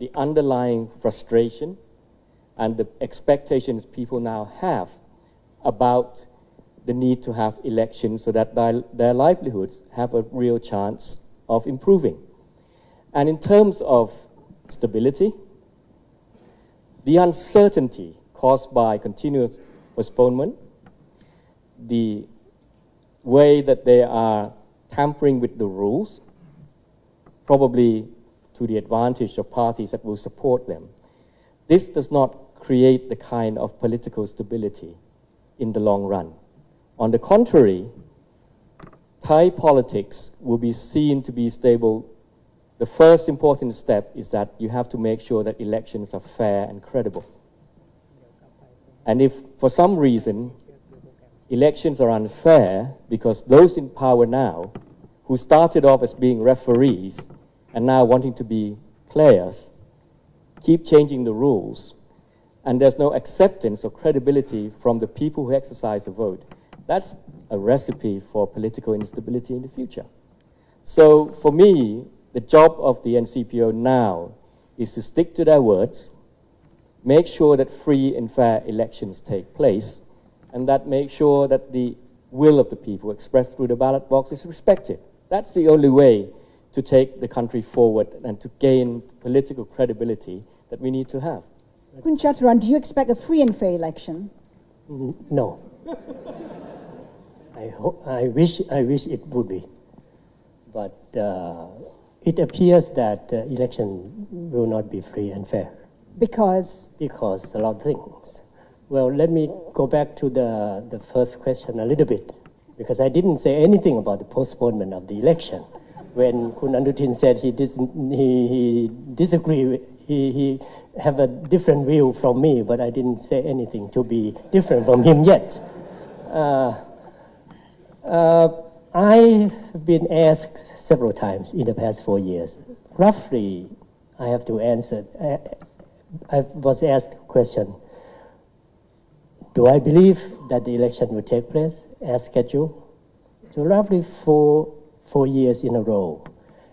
the underlying frustration and the expectations people now have about the need to have elections so that their livelihoods have a real chance of improving. And in terms of stability, the uncertainty caused by continuous postponement, the way that they are tampering with the rules, probably to the advantage of parties that will support them, this does not create the kind of political stability in the long run. On the contrary, Thai politics will be seen to be stable. The first important step is that you have to make sure that elections are fair and credible. And if for some reason elections are unfair because those in power now, who started off as being referees and now wanting to be players, keep changing the rules, and there's no acceptance or credibility from the people who exercise the vote, that's a recipe for political instability in the future. So for me, the job of the NCPO now is to stick to their words, make sure that free and fair elections take place, and that make sure that the will of the people expressed through the ballot box is respected. That's the only way to take the country forward and to gain political credibility that we need to have. Kun Chatran, do you expect a free and fair election? No. I wish it would be, but it appears that election will not be free and fair. Because a lot of things. Well, let me go back to the first question a little bit, because I didn't say anything about the postponement of the election. When Kun Anutin said he disagree, he have a different view from me, but I didn't say anything to be different from him yet. I've been asked several times in the past 4 years. Roughly, I have to answer. I was asked a question, do I believe that the election will take place as scheduled? So roughly four years in a row.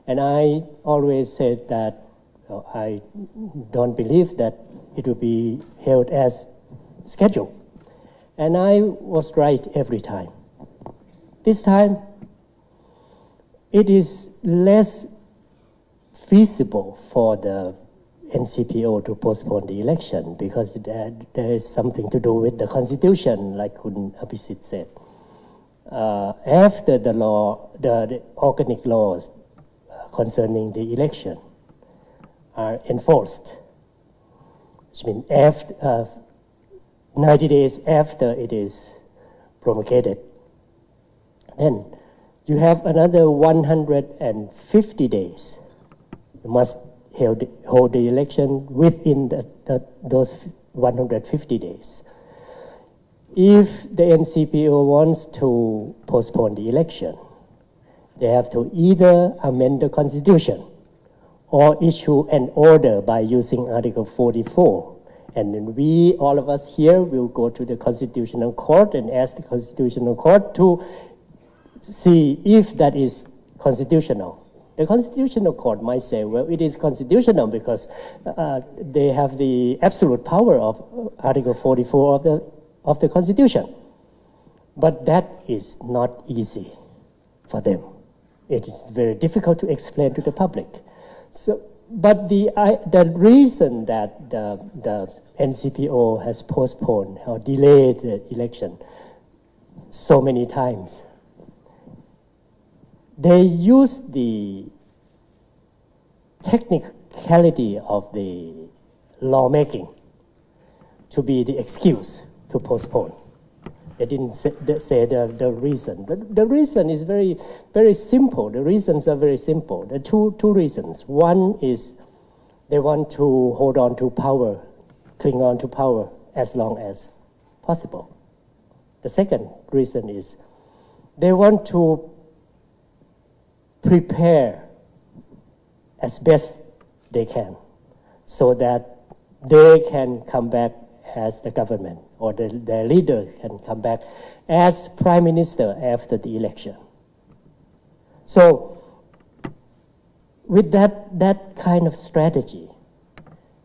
And I always said that I don't believe that it will be held as scheduled. And I was right every time. This time, it is less feasible for the NCPO to postpone the election because there is something to do with the constitution, like Kun Abhisit said. After the organic laws concerning the election are enforced, which means after 90 days after it is promulgated, then you have another 150 days. You must hold the election within those 150 days. If the NCPO wants to postpone the election, they have to either amend the constitution or issue an order by using Article 44. And then we, all of us here, will go to the Constitutional Court and ask the Constitutional Court to see if that is constitutional. The Constitutional Court might say, well, it is constitutional because they have the absolute power of Article 44 of the Constitution. But that is not easy for them. It is very difficult to explain to the public. So, but the reason that the NCPO has postponed or delayed the election so many times, they use the technicality of the lawmaking to be the excuse to postpone. They didn't say the reason, but the reason is very, very simple. The reasons are very simple. There are two reasons. One is they want to hold on to power, cling on to power as long as possible. The second reason is they want to prepare as best they can so that they can come back as the government, or their leader can come back as prime minister after the election. So with that kind of strategy,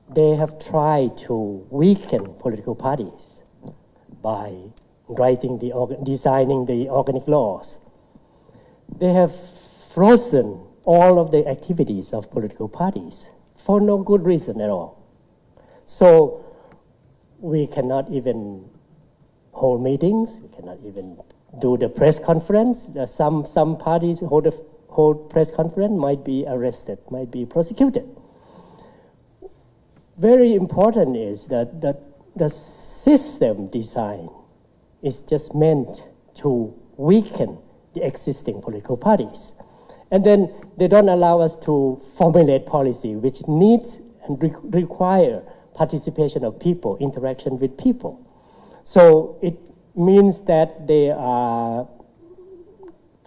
they have tried to weaken political parties by designing the organic laws. They have frozen all of the activities of political parties for no good reason at all. So we cannot even hold meetings, we cannot even do the press conference. Some parties hold press conference might be arrested, might be prosecuted. Very important is that the system design is just meant to weaken the existing political parties. And then they don't allow us to formulate policy which needs and require participation of people, interaction with people. So it means that they are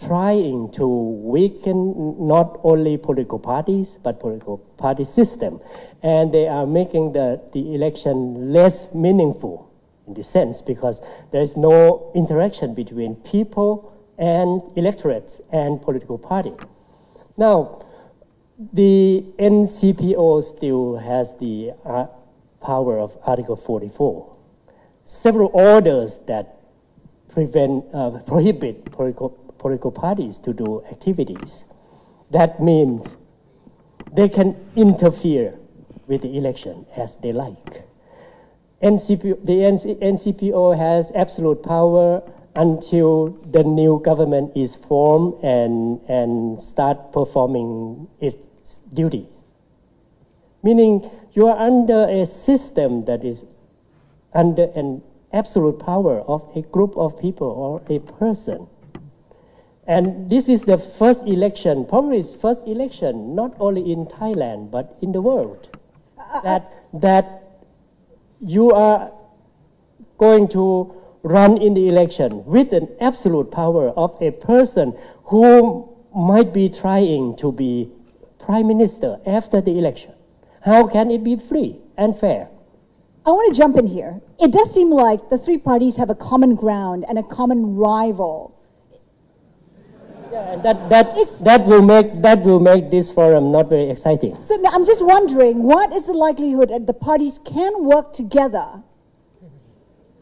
trying to weaken not only political parties, but political party system. And they are making the election less meaningful in this sense, because there is no interaction between people and electorates and political party. Now, the NCPO still has the power of Article 44. Several orders that prohibit political parties to do activities. That means they can interfere with the election as they like. The NCPO has absolute power until the new government is formed and start performing its duty. Meaning you are under a system that is under an absolute power of a group of people or a person. And this is the first election, probably it's first election, not only in Thailand, but in the world, that you are going to run in the election with an absolute power of a person who might be trying to be prime minister after the election. How can it be free and fair? I want to jump in here. It does seem like the three parties have a common ground and a common rival. Yeah, and that will make this forum not very exciting. So now I'm just wondering, what is the likelihood that the parties can work together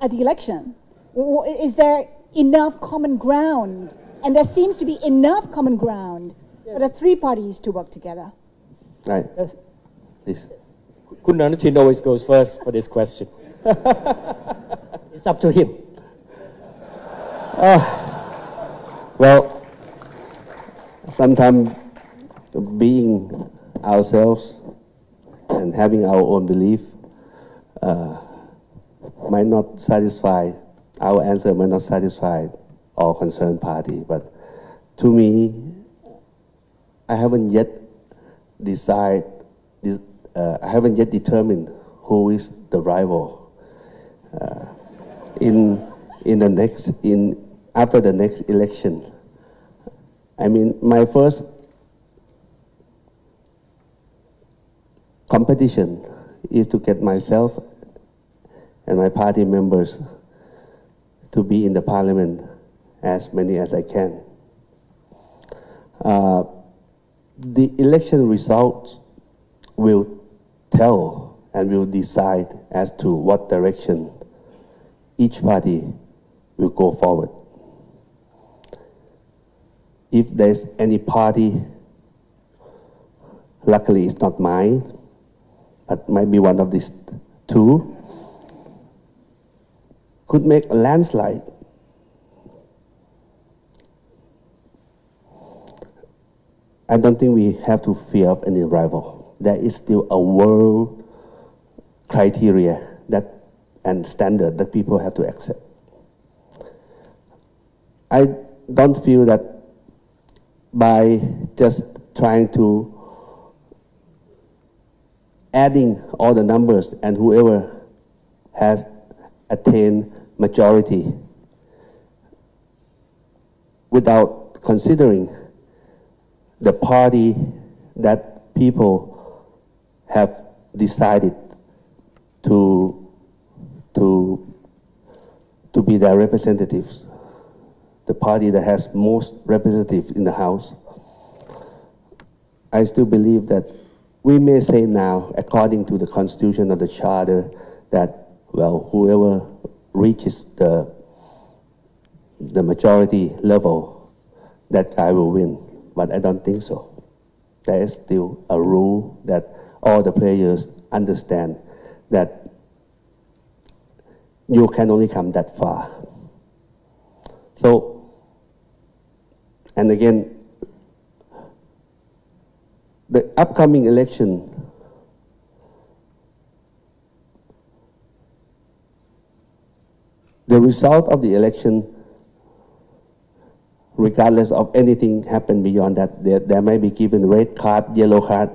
at the election? Is there enough common ground? And there seems to be enough common ground for the three parties to work together. Right. Please. Kun Anutin always goes first for this question. It's up to him. Well, sometimes being ourselves and having our own belief might not satisfy, our answer might not satisfy all concerned party. But to me, I haven't yet determined who is the rival after the next election. I mean, my first competition is to get myself and my party members to be in the parliament, as many as I can. The election results will tell and will decide as to what direction each party will go forward. If there's any party, luckily it's not mine, but might be one of these two, could make a landslide, I don't think we have to fear of any rival. There is still a world criteria and standard that people have to accept. I don't feel that by just trying to adding all the numbers and whoever has attained majority without considering the party that people have decided to be their representatives, the party that has most representatives in the House. I still believe that we may say now, according to the constitution or the charter, that, well, whoever reaches the majority level, that guy will win. But I don't think so. There is still a rule that all the players understand that you can only come that far. So, and again, the upcoming election, the result of the election, regardless of anything happen beyond that, there may be given red card, yellow card,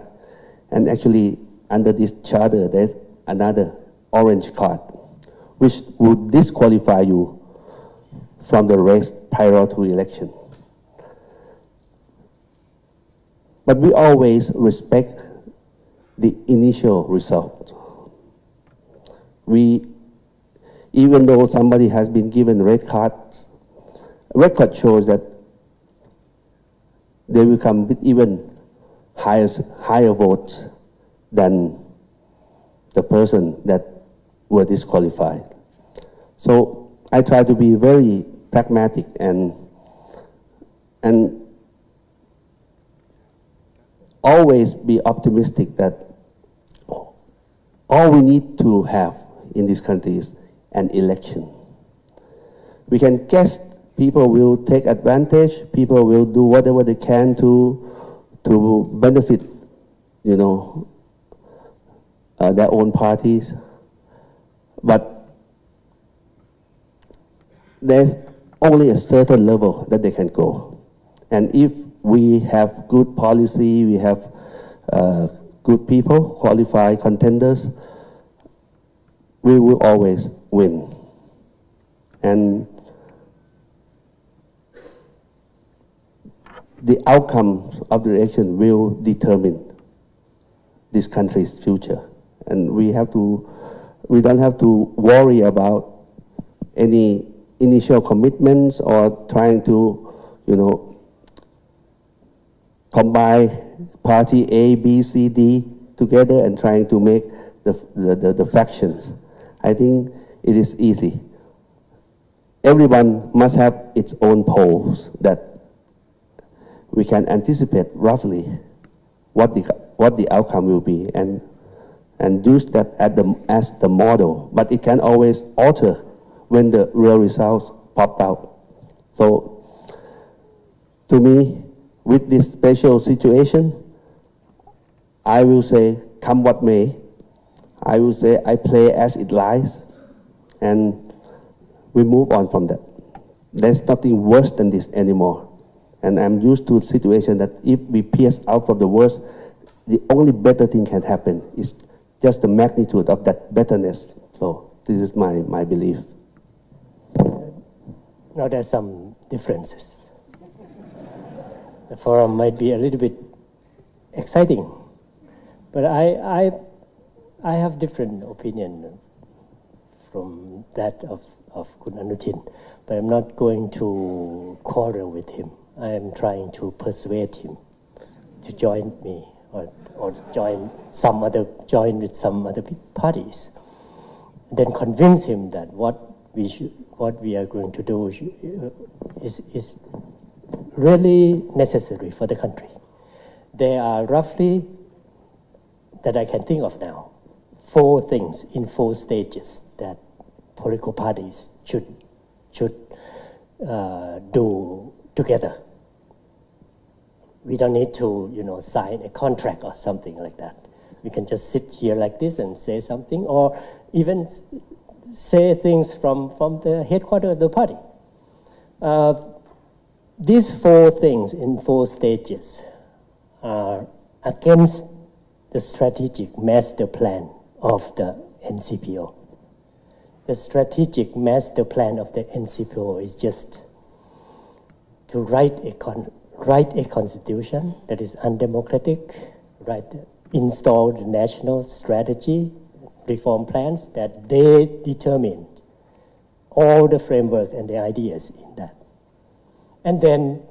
and actually under this charter there's another orange card, which would disqualify you from the race prior to election. But we always respect the initial result. Even though somebody has been given red cards, record shows that they will come with even higher votes than the person that were disqualified. So I try to be very pragmatic and always be optimistic that all we need to have in this country is an election. We can guess people will take advantage, people will do whatever they can to benefit, you know, their own parties. But there's only a certain level that they can go. And if we have good policy, we have good people, qualified contenders, we will always win. And the outcome of the election will determine this country's future. And we don't have to worry about any initial commitments or trying to, you know, combine party A, B, C, D together and trying to make the factions. I think it is easy. Everyone must have its own polls that we can anticipate roughly what the outcome will be and use that as the model. But it can always alter when the real results pop out. So to me, with this special situation, I will say, come what may, I will say I play as it lies, and we move on from that. There's nothing worse than this anymore. And I'm used to a situation that if we pierce out from the worst, the only better thing can happen is just the magnitude of that betterness. So this is my belief. Now there's some differences. The forum might be a little bit exciting, but I have different opinion from that of Kun Anutin, but I'm not going to quarrel with him. I am trying to persuade him to join me or join with some other parties. Then convince him that what we are going to do is really necessary for the country. There are roughly, that I can think of now, 4 things in 4 stages that political parties should do together. We don't need to, sign a contract or something like that. We can just sit here like this and say something, or even say things from the headquarters of the party. These 4 things in 4 stages are against the strategic master plan of the NCPO. The strategic master plan of the NCPO is just to write a constitution that is undemocratic, install the national strategy, reform plans that they determined, all the framework and the ideas in that. And then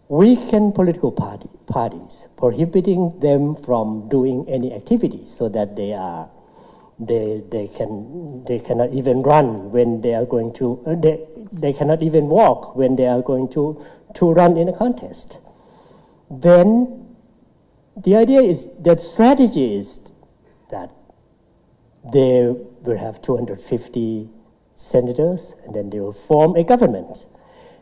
weaken political party parties, prohibiting them from doing any activity so that they cannot even run when they are going to, they cannot even walk when they are going to run in a contest. Then the idea is that strategy is that they will have 250 senators, and then they will form a government,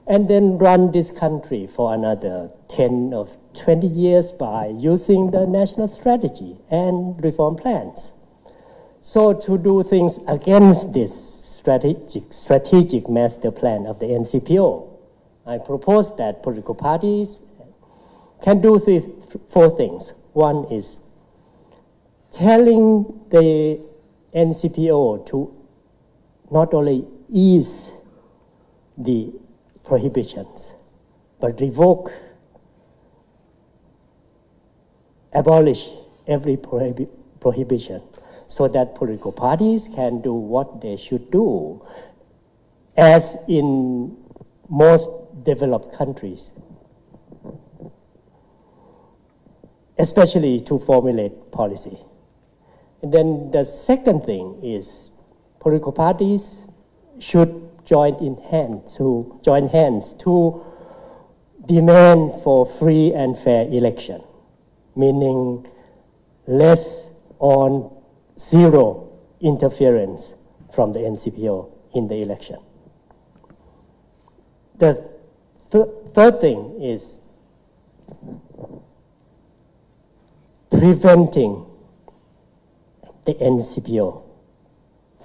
and then run this country for another 10 or 20 years by using the national strategy and reform plans. So to do things against this strategic master plan of the NCPO, I propose that political parties can do four things. One is telling the NCPO to not only ease the prohibitions, but revoke, abolish every prohibition, so that political parties can do what they should do, as in most developed countries, especially to formulate policy. And then the second thing is political parties should join hands to demand for free and fair election, meaning less on zero interference from the NCPO in the election. The third thing is preventing the NCPO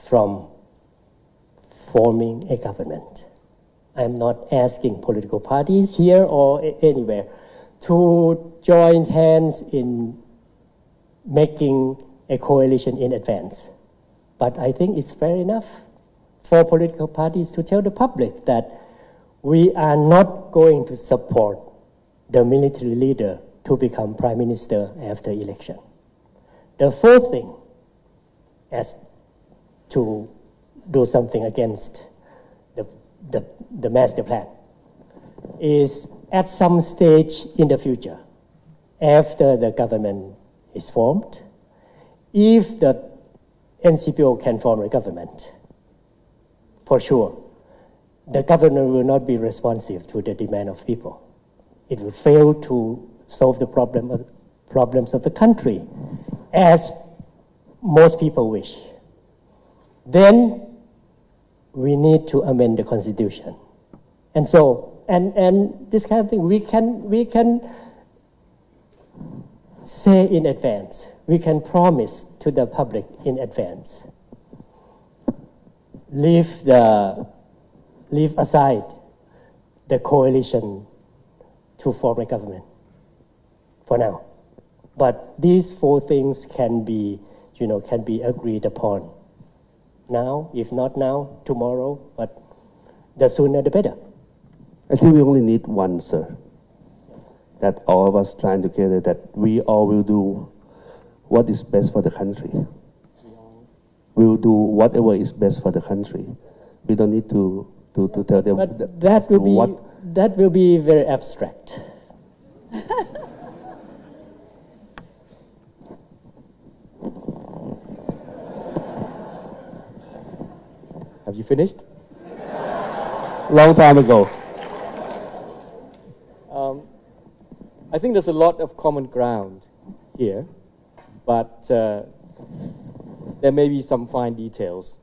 from forming a government. I'm not asking political parties here or anywhere to join hands in making a coalition in advance. But I think it's fair enough for political parties to tell the public that we are not going to support the military leader to become prime minister after election. The fourth thing is to do something against the master plan is at some stage in the future, after the government is formed, if the NCPO can form a government, for sure, the government will not be responsive to the demand of people. It will fail to solve the problems of the country, as most people wish. Then we need to amend the constitution. And so, and this kind of thing, we can say in advance, we can promise to the public in advance. Leave aside the coalition to form a government for now. But these four things can be agreed upon now, if not now, tomorrow, but the sooner the better. I think we only need one, sir. That all of us stand together, that we all will do what is best for the country. We will do whatever is best for the country. We don't need to tell them. But that will be very abstract. Have you finished? Long time ago. I think there's a lot of common ground here, but there may be some fine details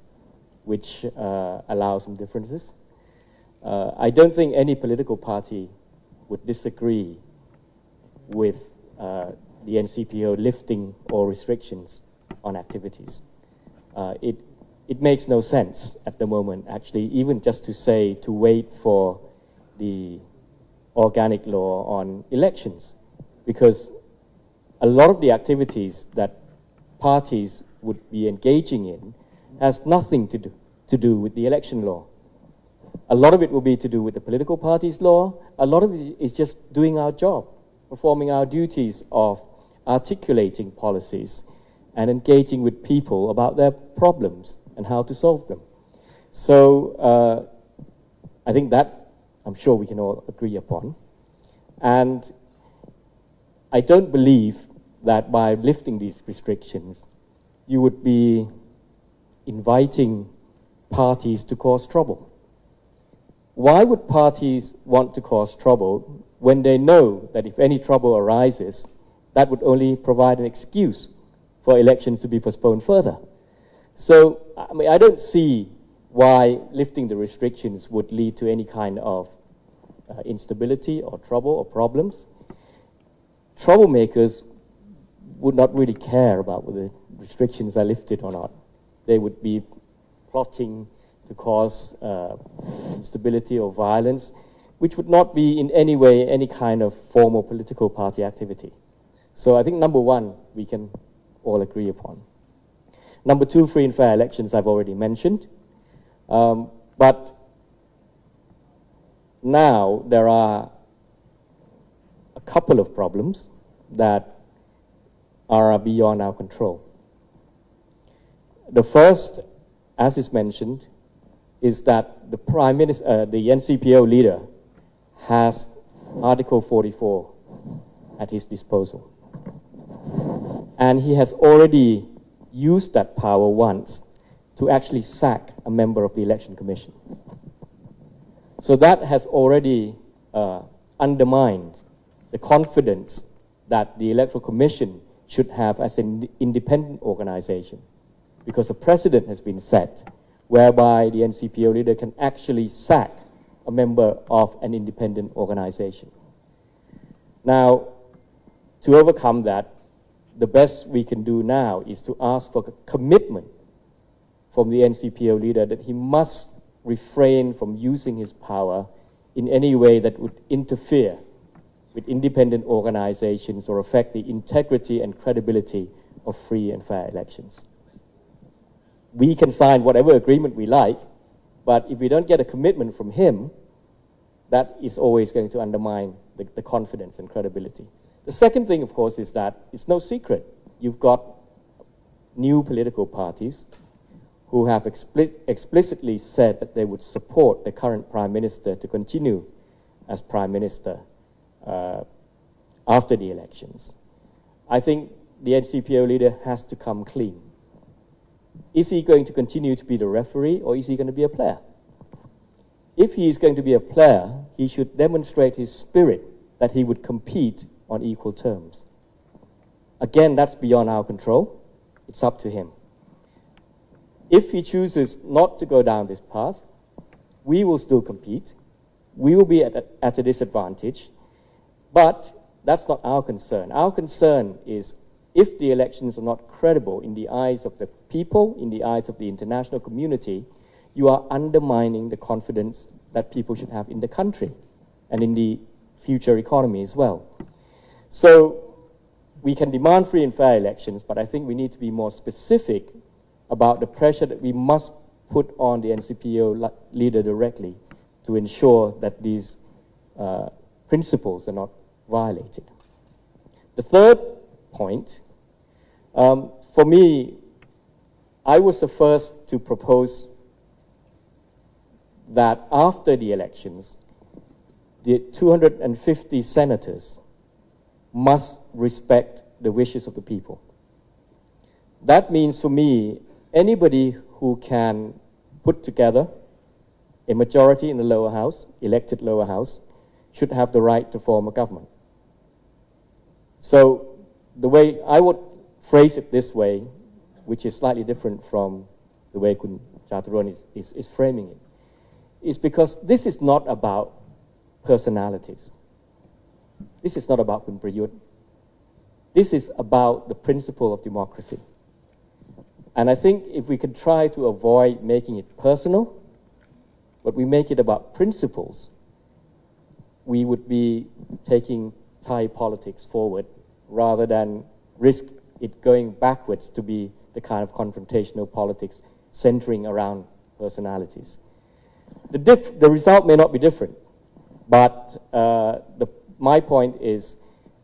which allow some differences. I don't think any political party would disagree with the NCPO lifting all restrictions on activities. It makes no sense at the moment, actually, even just to wait for the organic law on elections, because a lot of the activities that parties would be engaging in has nothing to do with the election law. A lot of it will be to do with the political parties law. A lot of it is just doing our job, performing our duties of articulating policies and engaging with people about their problems and how to solve them. So I think that I'm sure we can all agree upon. And I don't believe that by lifting these restrictions, you would be inviting parties to cause trouble. Why would parties want to cause trouble when they know that if any trouble arises, that would only provide an excuse for elections to be postponed further? So, I mean, I don't see why lifting the restrictions would lead to any kind of instability or trouble or problems. Troublemakers would not really care about whether restrictions are lifted or not. They would be plotting to cause instability or violence, which would not be in any way any kind of formal political party activity. So I think number one, we can all agree upon. Number two, free and fair elections, I've already mentioned. But now there are a couple of problems that are beyond our control. The first, as is mentioned, is that the Prime Minister, the NCPO leader, has Article 44 at his disposal. And he has already used that power once to actually sack a member of the Election Commission. So that has already undermined the confidence that the Electoral Commission should have as an independent organization, because a precedent has been set whereby the NCPO leader can actually sack a member of an independent organization. Now, to overcome that, the best we can do now is to ask for a commitment from the NCPO leader that he must refrain from using his power in any way that would interfere with independent organizations or affect the integrity and credibility of free and fair elections. We can sign whatever agreement we like, but if we don't get a commitment from him, that is always going to undermine the confidence and credibility. The second thing, of course, is that it's no secret. You've got new political parties who have explicitly said that they would support the current Prime Minister to continue as Prime Minister after the elections. I think the NCPO leader has to come clean. Is he going to continue to be the referee, or is he going to be a player? If he is going to be a player, he should demonstrate his spirit that he would compete on equal terms. Again, that's beyond our control. It's up to him. If he chooses not to go down this path, we will still compete. We will be at a disadvantage, but that's not our concern. Our concern is if the elections are not credible in the eyes of the people, in the eyes of the international community, you are undermining the confidence that people should have in the country and in the future economy as well. So we can demand free and fair elections, but I think we need to be more specific about the pressure that we must put on the NCPO leader directly to ensure that these principles are not violated. The third point, for me, I was the first to propose that after the elections, the 250 senators must respect the wishes of the people. That means for me, anybody who can put together a majority in the lower house, elected lower house, should have the right to form a government. So the way I would phrase it this way, which is slightly different from the way Kun Jaturon is framing it, is because this is not about personalities. This is not about Kun Prayut. This is about the principle of democracy. And I think if we can try to avoid making it personal, but we make it about principles, we would be taking Thai politics forward rather than risk it going backwards to be the kind of confrontational politics centering around personalities. The result may not be different, but my point is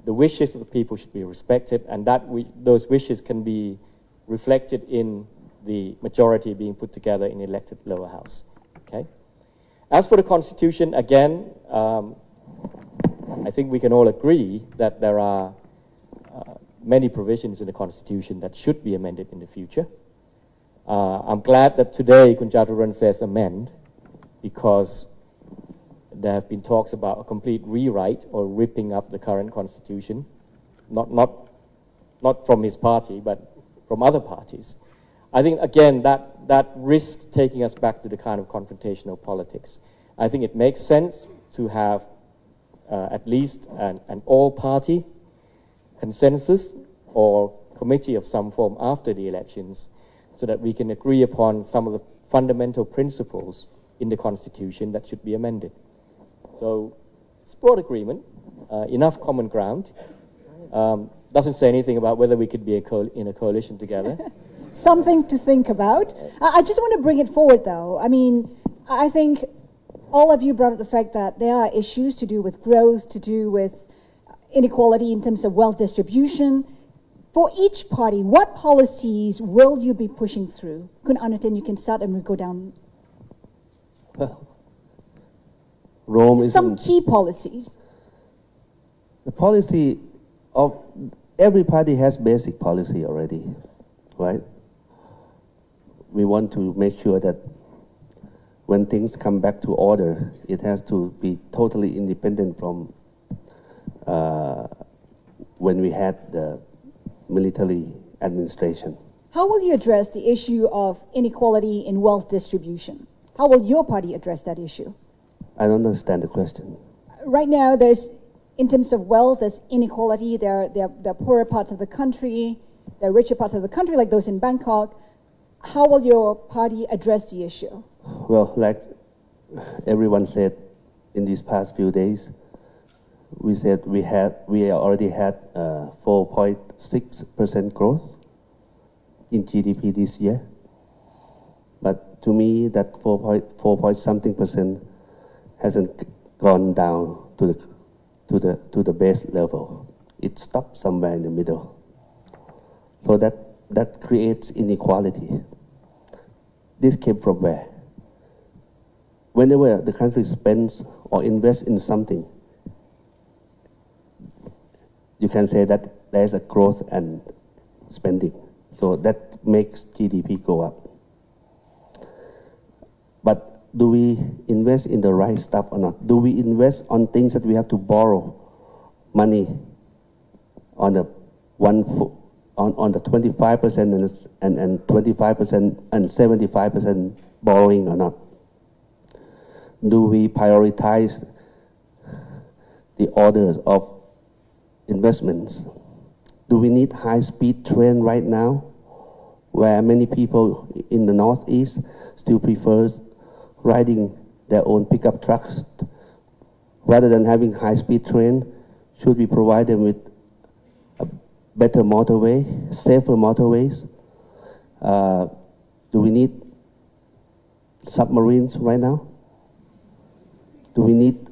the wishes of the people should be respected, and that those wishes can be reflected in the majority being put together in the elected lower house. Okay? As for the Constitution, again, I think we can all agree that there are many provisions in the Constitution that should be amended in the future. I'm glad that today Kun Jaturan says amend, because there have been talks about a complete rewrite or ripping up the current Constitution, not from his party, but from other parties. I think, again, that risks taking us back to the kind of confrontational politics. I think it makes sense to have at least an all-party consensus or committee of some form after the elections, so that we can agree upon some of the fundamental principles in the Constitution that should be amended. So it's broad agreement, enough common ground. Doesn't say anything about whether we could be in a coalition together. Something to think about. I just want to bring it forward, though. I mean, I think all of you brought up the fact that there are issues to do with growth, to do with inequality in terms of wealth distribution. For each party, what policies will you be pushing through? Kun Anutin, you can start and we go down. Rome is some key policies. The policy of every party has basic policy already, right? We want to make sure that when things come back to order, it has to be totally independent from when we had the military administration. How will you address the issue of inequality in wealth distribution? How will your party address that issue? I don't understand the question. Right now, in terms of wealth, there's inequality. There are poorer parts of the country, there are richer parts of the country, like those in Bangkok. How will your party address the issue? Well, like everyone said in these past few days, we said we already had 4.6% growth in GDP this year. But to me, that 4 something percent hasn't gone down to the base level. It stopped somewhere in the middle. So that creates inequality. This came from where? Whenever the country spends or invests in something, you can say that there is a growth and spending. So that makes GDP go up. But do we invest in the right stuff or not? Do we invest on things that we have to borrow money on the 25% and 25% and 75% borrowing or not? Do we prioritize the orders of investments? Do we need high-speed train right now, where many people in the Northeast still prefers riding their own pickup trucks rather than having high-speed train? Should we provide them with a better motorway, safer motorways? Do we need submarines right now? Do we need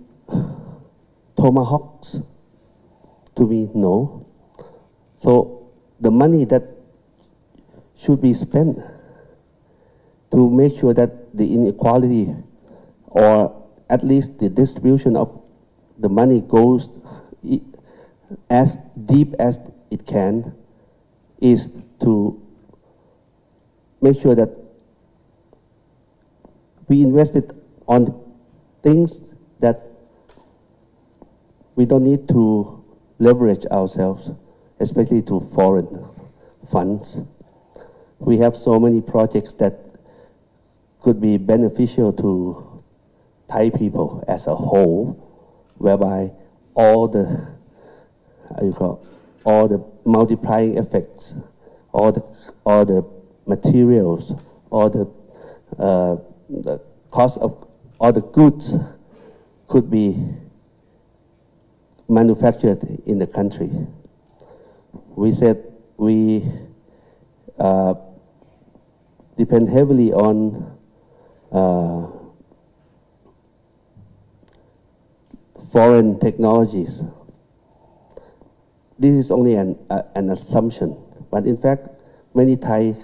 tomahawks? Do we know? So the money that should be spent to make sure that the inequality, or at least the distribution of the money, goes as deep as it can, is to make sure that we invest it on things that we don't need to leverage ourselves, especially to foreign funds. We have so many projects that could be beneficial to Thai people as a whole, whereby all the multiplying effects, all the materials, all the cost of all the goods could be manufactured in the country. We said we depend heavily on foreign technologies. This is only an assumption, but in fact, many Thai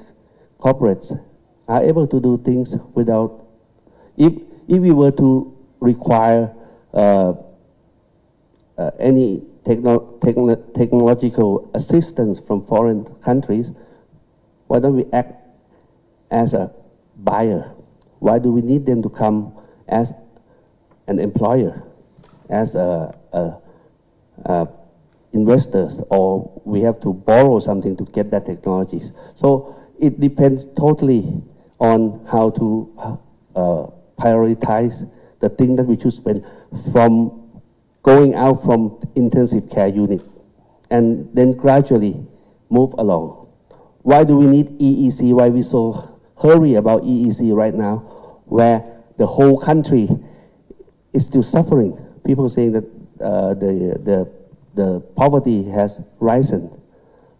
corporates are able to do things without. If we were to require any technological assistance from foreign countries, why don't we act as a buyer? Why do we need them to come as an employer, as investors, or we have to borrow something to get that technologies? So it depends totally on how to prioritize the thing that we should spend from going out from intensive care unit and then gradually move along. Why do we need EEC? Why we so hurry about EEC right now, where the whole country is still suffering? People saying that the poverty has risen,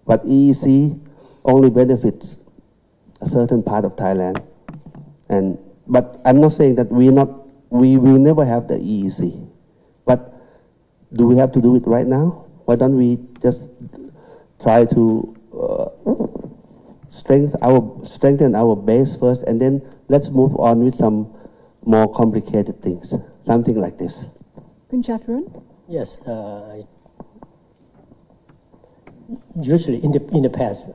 but EEC only benefits a certain part of Thailand. But I'm not saying that we will never have the EEC. But do we have to do it right now? Why don't we just try to strengthen our base first, and then let's move on with some more complicated things, something like this. Kun Chatrun? Yes. Usually in the past,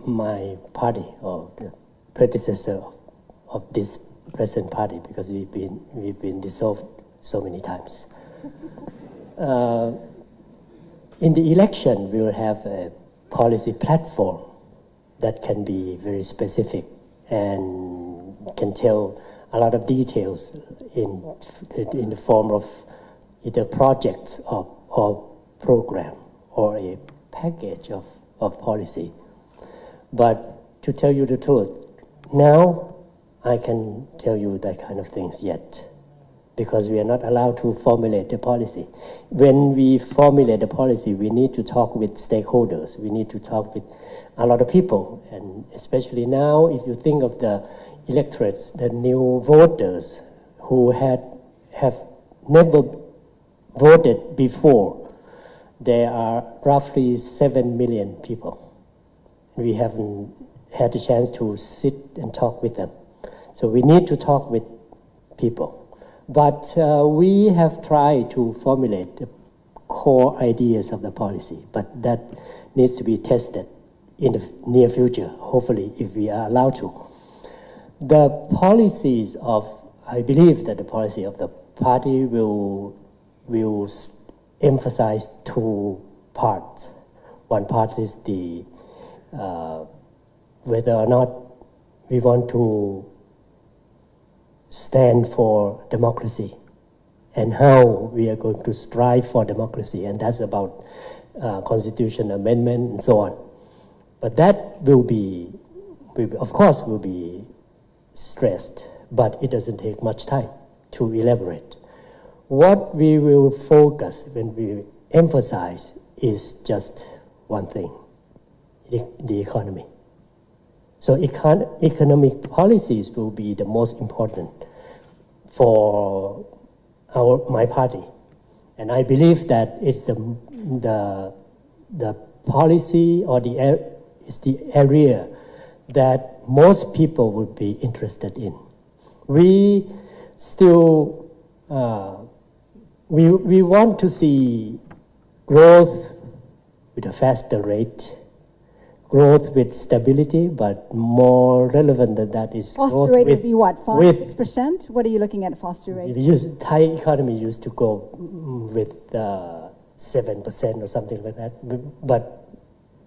my party or the predecessor of this present party, because we've been dissolved so many times. In the election, we will have a policy platform that can be very specific and can tell a lot of details in the form of either projects or program or a package of policy. But to tell you the truth, now I can tell you that kind of things yet, because we are not allowed to formulate the policy. When we formulate the policy, we need to talk with stakeholders. We need to talk with a lot of people, and especially now, if you think of the electorates, the new voters who have never voted before, there are roughly 7 million people. We haven't had a chance to sit and talk with them. So we need to talk with people. But we have tried to formulate the core ideas of the policy, but that needs to be tested in the near future, hopefully, if we are allowed to. The policies I believe that the policy of the party will emphasize two parts. One part is the whether or not we want to stand for democracy and how we are going to strive for democracy, and that's about constitution amendment and so on. But that will be stressed, but it doesn't take much time to elaborate. What we will focus when we emphasize is just one thing, the economy. So economic policies will be the most important for my party. And I believe that it's the policy or it's the area that most people would be interested in. We still, we want to see growth with a faster rate, growth with stability, but more relevant than that is foster rate would be what, 5-6%? What are you looking at foster rate? Thai economy used to go with 7% or something like that, but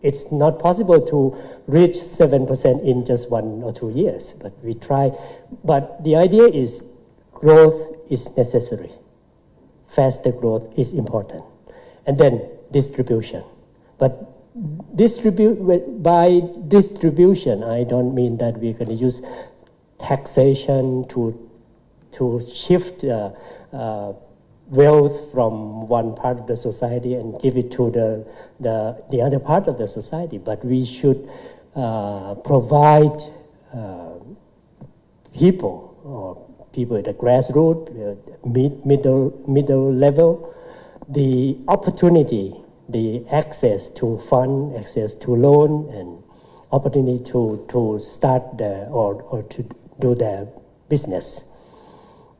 it's not possible to reach 7% in just 1 or 2 years, but we try. But the idea is growth is necessary. Faster growth is important. And then distribution. But by distribution, I don't mean that we're going to use taxation to shift wealth from one part of the society and give it to the other part of the society. But we should provide people at the grassroots, middle level, the opportunity, the access to fund, access to loan, and opportunity to start or to do their business.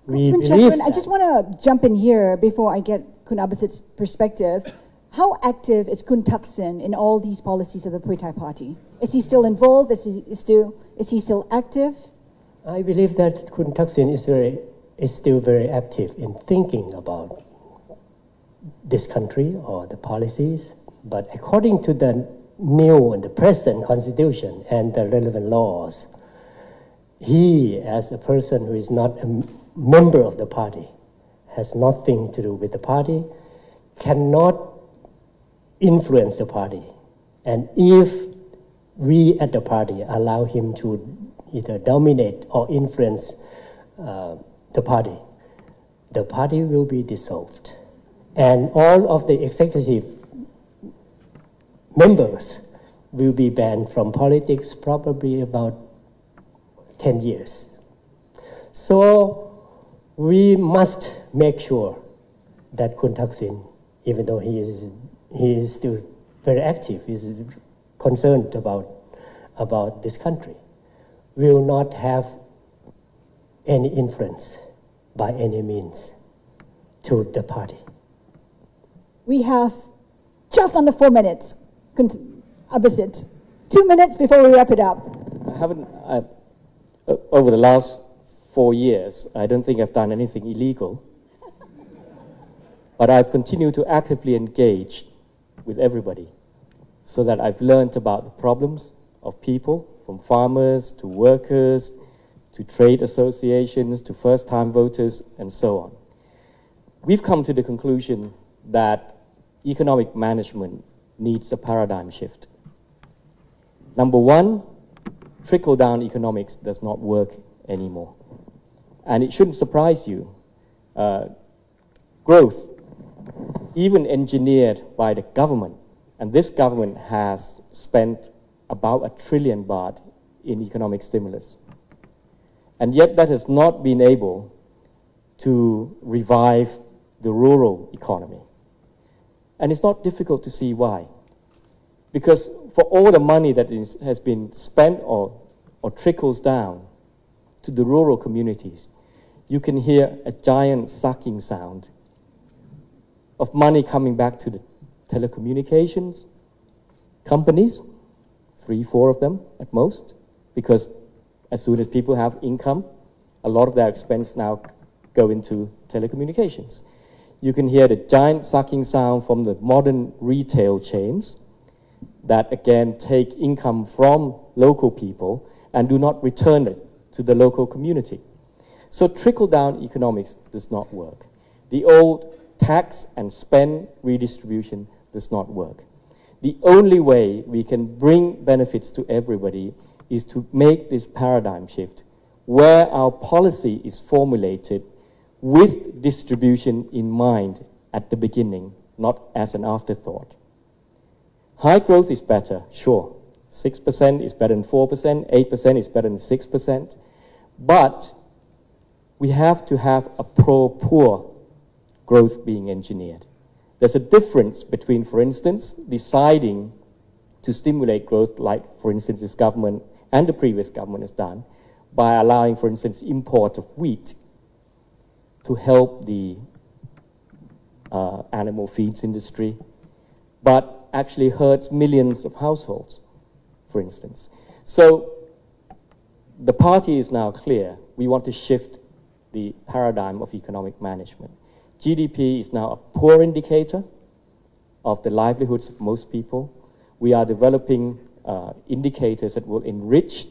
We believe I just want to jump in here before I get Kun Abhisit's perspective. how active is Kun Thaksin in all these policies of the Pheu Thai Party? Is he still involved? Is he still active? I believe that Kun Thaksin is still very active in thinking about this country or the policies. But according to the new and the present constitution and the relevant laws, he, as a person who is not a member of the party, has nothing to do with the party, cannot influence the party. And if we at the party allow him to either dominate or influence the party will be dissolved. And all of the executive members will be banned from politics probably about 10 years. So we must make sure that Kun Thaksin, even though he is still very active, is concerned about this country, will not have any influence by any means to the party. We have just under 4 minutes. Abhisit, 2 minutes before we wrap it up. Over the last 4 years, I don't think I've done anything illegal, but I've continued to actively engage with everybody so that I've learned about the problems of people, from farmers to workers to trade associations to first-time voters and so on. We've come to the conclusion that economic management needs a paradigm shift. Number one, trickle-down economics does not work anymore. And it shouldn't surprise you. Growth, even engineered by the government, and this government has spent about 1 trillion baht in economic stimulus. And yet that has not been able to revive the rural economy. And it's not difficult to see why. Because for all the money that has been spent or trickles down to the rural communities, you can hear a giant sucking sound of money coming back to the telecommunications companies, 3-4 of them at most, because as soon as people have income, a lot of their expense now go into telecommunications. You can hear the giant sucking sound from the modern retail chains that again take income from local people and do not return it to the local community. So trickle-down economics does not work. The old tax and spend redistribution does not work. The only way we can bring benefits to everybody is to make this paradigm shift where our policy is formulated with distribution in mind at the beginning, not as an afterthought. High growth is better, sure. 6% is better than 4%, 8% is better than 6%. But we have to have a pro-poor growth being engineered. There's a difference between, for instance, deciding to stimulate growth like, for instance, this government and the previous government has done by allowing, for instance, import of wheat to help the animal feeds industry, but actually hurts millions of households, for instance. So the party is now clear. We want to shift the paradigm of economic management. GDP is now a poor indicator of the livelihoods of most people. We are developing indicators that will enrich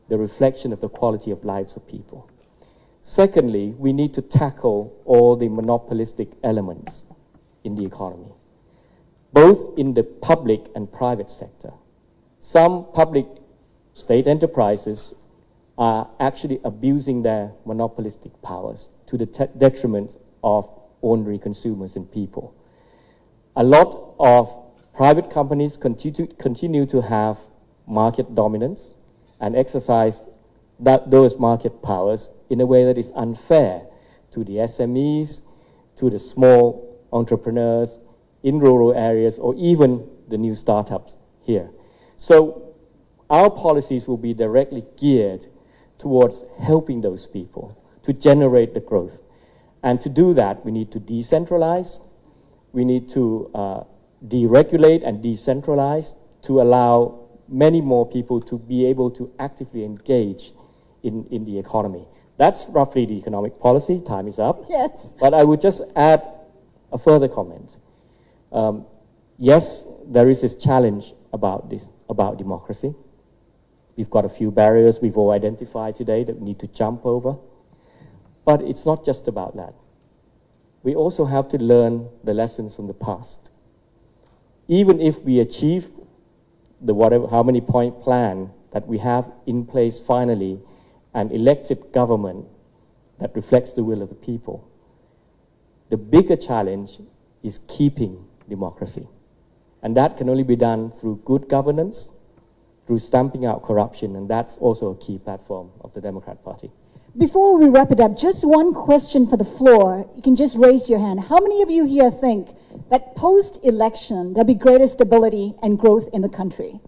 the reflection of the quality of lives of people. Secondly, we need to tackle all the monopolistic elements in the economy, both in the public and private sector. Some public state enterprises are actually abusing their monopolistic powers to the detriment of ordinary consumers and people. A lot of private companies continue to have market dominance and exercise those market powers in a way that is unfair to the SMEs, to the small entrepreneurs in rural areas, or even the new startups here. So our policies will be directly geared towards helping those people to generate the growth. And to do that, we need to decentralize, we need to deregulate and decentralize to allow many more people to be able to actively engage in the economy. That's roughly the economic policy. Time is up. Yes. But I would just add a further comment. Yes, there is this challenge about democracy. We've got a few barriers we've all identified today that we need to jump over. But it's not just about that. We also have to learn the lessons from the past. Even if we achieve the how many point plan that we have in place finally, an elected government that reflects the will of the people, the bigger challenge is keeping democracy. And that can only be done through good governance, through stamping out corruption, and that's also a key platform of the Democrat Party. Before we wrap it up, just one question for the floor. You can just raise your hand. How many of you here think that post-election there'll be greater stability and growth in the country?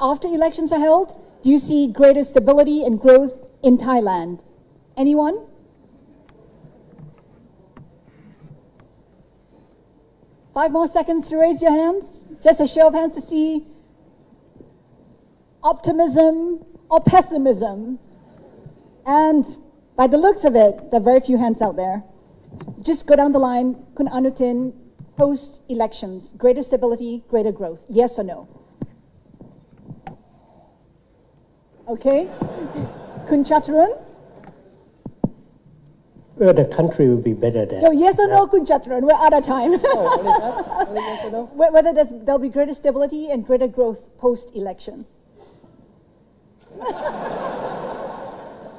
After elections are held, do you see greater stability and growth in Thailand? Anyone? Five more seconds to raise your hands. Just a show of hands to see optimism or pessimism. And by the looks of it, there are very few hands out there. Just go down the line. Kun Anutin, post-elections, greater stability, greater growth. Yes or no? Okay. Kun Chaturun? Well, the country will be better than. No, yes or no, Kun Chaturun? We're out of time. Oh, what is that? Only yes or no? Whether there'll be greater stability and greater growth post-election.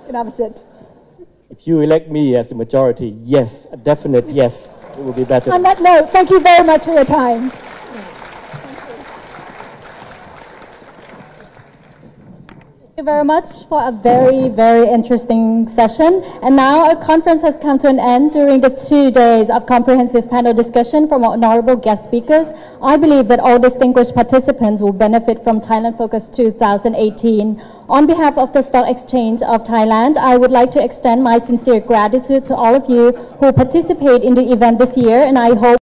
You know, it. If you elect me as the majority, yes, a definite yes, it will be better. On that note, thank you very much for your time. Thank you very much for a very, very interesting session. And now our conference has come to an end during the 2 days of comprehensive panel discussion from our honorable guest speakers. I believe that all distinguished participants will benefit from Thailand Focus 2018. On behalf of the Stock Exchange of Thailand, I would like to extend my sincere gratitude to all of you who participate in the event this year, and I hope